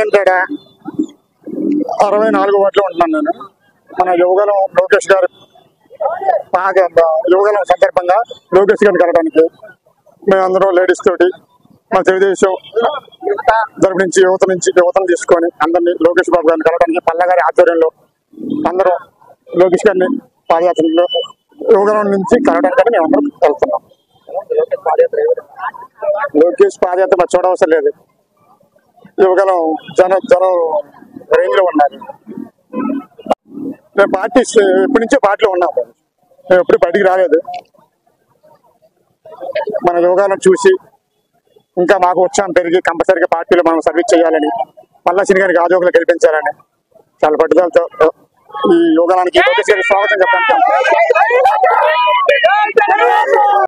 ఏంటడా 64 వార్డులో ఉంటున్నాను నేను. మన యువగలం లోకేష్ గారు యువగలం సందర్భంగా లోకేష్ గారిని కలవడానికి మేమందరం లేడీస్ తోటి మా తెలుగుదేశం తరపు నుంచి యువతను తీసుకొని అందరినీ లోకేష్ బాబు గారిని కలవడానికి పల్లగారి ఆధ్వర్యంలో అందరం లోకేష్ గారిని పాదయాత్రలో యువగలం నుంచి కలవడానికి మేమందరం వెళ్తున్నాం. లోకేష్ పాదయాత్ర మరి చూడవసరం లేదు. యువగలం జనం రేంజ్ లో ఉన్నారు. మేము పార్టీ ఎప్పటి నుంచో పార్టీలో ఉన్నాము. మేము ఎప్పుడు బయటికి రాలేదు. మన యువగలం చూసి ఇంకా మాకు ఉత్సాహం పెరిగి కంపల్సరీగా పార్టీలో మనం సర్వీస్ చేయాలని, మళ్ళా సినిగానికి ఆజోగులు గెలిపించాలని చాలా పట్టుదలతో ఈ యువగలానికి లోకేష్ గారికి స్వాగతం చెప్పడానికి